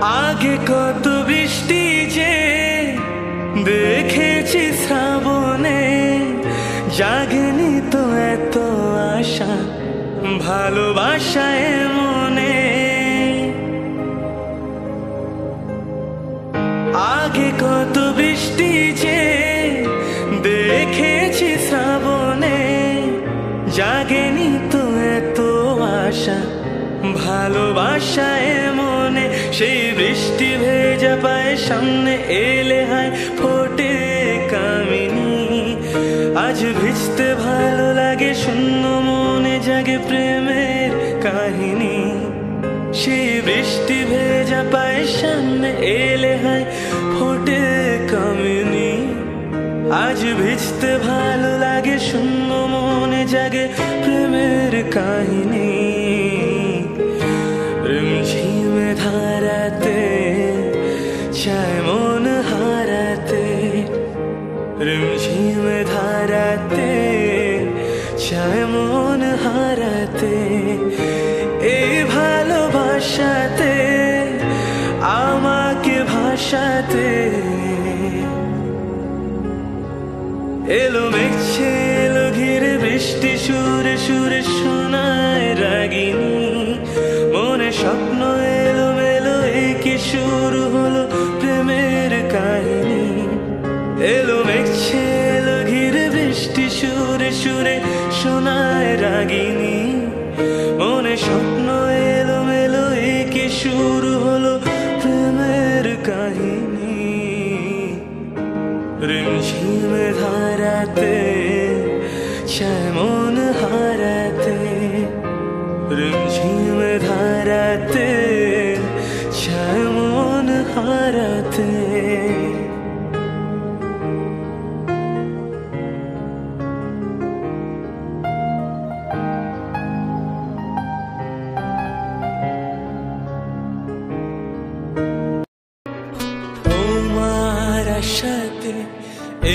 আগে কত বৃষ্টি যে দেখেছি শ্রাবণে, জাগেনি তো এত আশা ভালোবাসায় মনে। আগে কত বৃষ্টি যে দেখেছি শ্রাবণে, জাগেনি তো এত আশা ভালোবাসায় মনে। সেই বৃষ্টি ভেজা পায়ে সামনে এলে হায় ফোটে কামিনী। আজ ভিজতে ভালো লাগে, শূন্য মনে জাগে প্রেমের কাহিনী। সেই বৃষ্টি ভেজা পায়ে সামনে এলে হায় ফোটে কামিনী। আজ ভিজতে ভালো লাগে, শূন্য মনে জাগে প্রেমের কাহিনী। রিমঝিমে ধারাতে চায় মন হারাতে, রিমঝিমে ধারাতে চায় মন হারাতে। এই ভালোবাসাতে আমাকে ভাসাতে এলো মেঘছে এলো ঘিরে বৃষ্টি সুরে সুরে শোনায় রাগিনী। মনে স্বপ্ন এলো মেলো, এই কি শুরু হলো প্রেমের কাহিনী। এলো মেঘছে এলো ঘিরে বৃষ্টি সুরে সুরে শোনায় রাগিনী। মনে স্বপ্ন এলো মেলো, এই কি শুরু হলো প্রেমের কাহিনী। রিমঝিমে ধারাতে চায় মন হারাতে, রিমঝিমে ধারাতে চায় মন হারাতে। তোমার আশাতে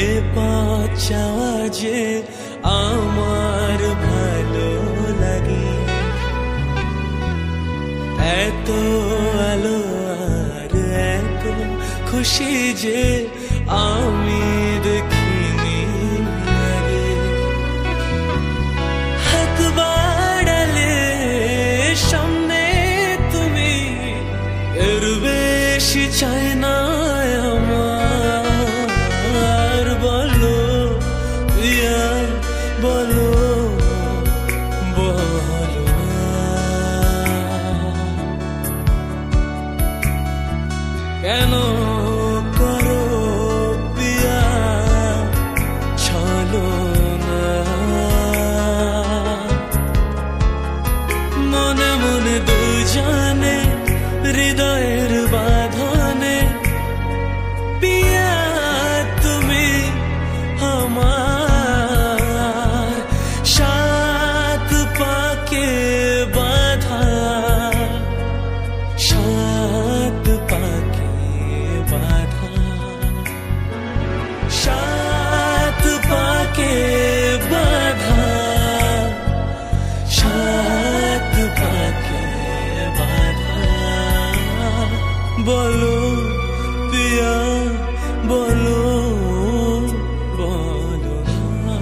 এ পথ যাওয়া যে আমার ভালো লাগে। এত আলো আর এত খুশি যে আমি দেখিনি আগে। হাত বাড়ালে সামনে তুমি, এর বেশি চাই না আমার। বলো প্রিয়া বলো বলো, কেন করো প্রিয়া চলো না। মনে মনে দুজনে হৃদয়ের বাঁধনে, প্রিয়া তুমি আমার সাত পাকে বাঁধা, সাত পাকে বাঁধা, সাত পাকে বাঁধা, সাত পাকে বাঁধা। বলো প্রিয়া বলো বলো না।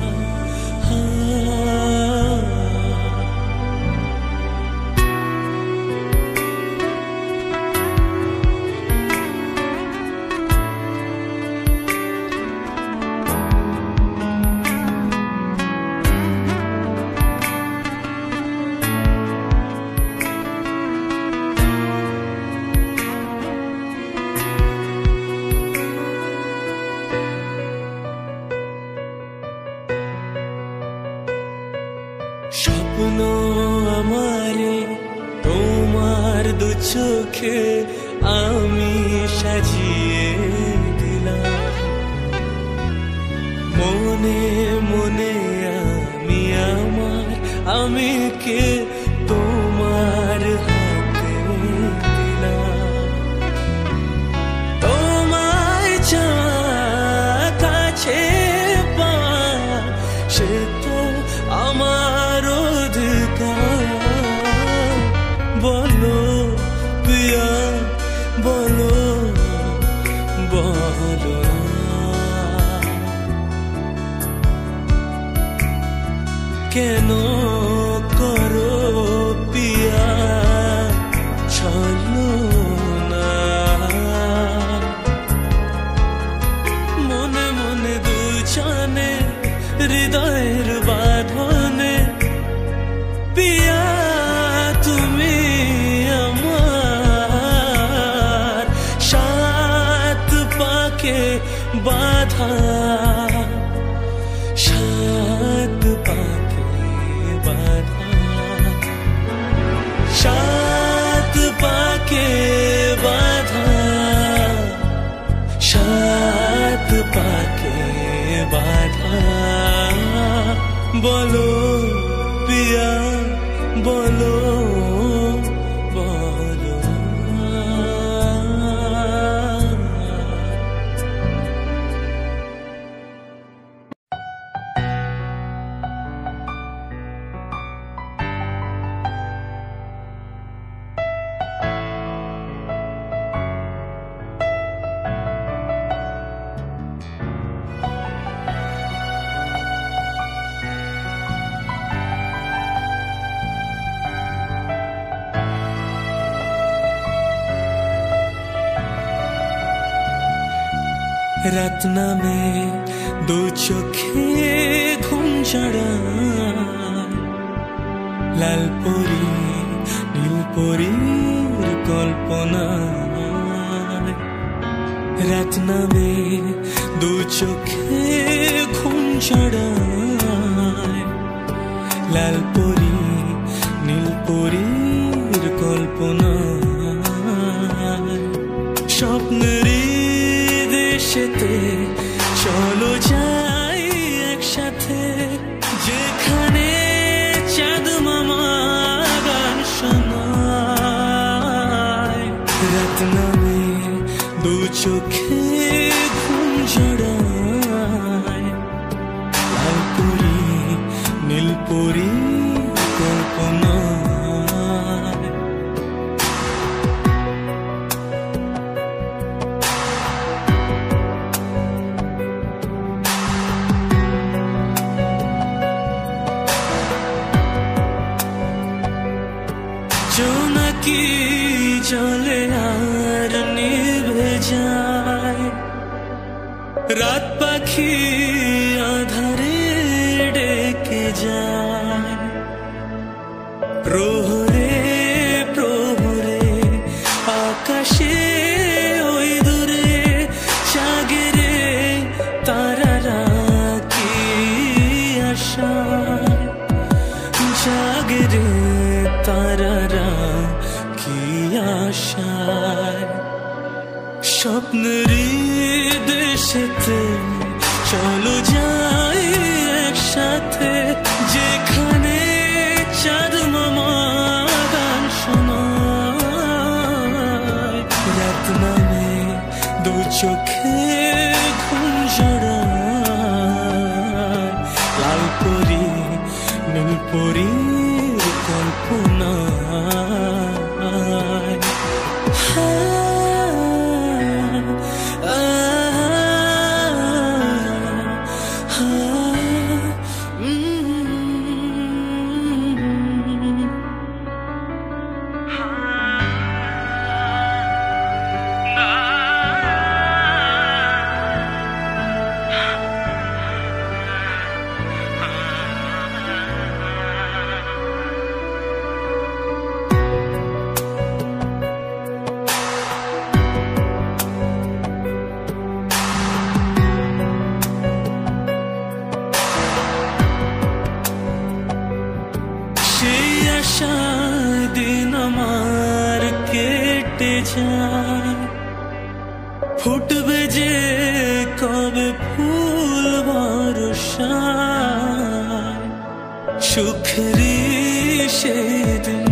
স্বপ্ন আমারে তোমার দু চোখে আমি সাজিয়ে দিলাম। মনে মনে আমি আমার আমিকে তোমার হাতে দিলাম। তোমায় চাওয়া কাছে পাওয়া সে তো আমার অধিকার। বলো প্রিয়া বলো বলো কেন করো পিয়া চলো না মনে মনে দুজনে হৃদয়ের বাঁধনে পিয়া তুমি আমার সাত পাকে বাঁধা সাত পাকে বাঁধা সাত পাকে বাঁধা সাত পাকে বাঁধা বলো পিয়া বলো বলো রাত নামে দু চোখে ঘুম জড়ায় লাল পরি নীল পরীর কল্পনা রাত নামে দু চোখে ঘুম জড়ায় লাল পরি নীল পরীর কল্পনা স্বপ্নেরই দেশেতে চলো যাই একসাথে যেখানে চাঁদ মামা গান শোনায় রাত নামে দু চোখে ঘুম জড়ায় লাল পরি নীল পরি কল্পনা জোনাকি জলে আর নিভে যায় রাত পাখি আধারে ডেকে যায় প্রহরে প্রহরে আকাশে ওই দূরে জাগে রে তারারা কি আশায় জাগে রে তারারা কি আশায় স্বপ্নেরই দেশেতে চলো যাই একসাথে যেখানে চাঁদ মামা গান শোনায় রাত নামে দু চোখে ঘুম জড়ায় লাল পরি নীল পরীর কল্পনা দিন আমার কেটে যায় ফুটবে যে কবে ফুল বর্ষায় সুখেরই সেদিন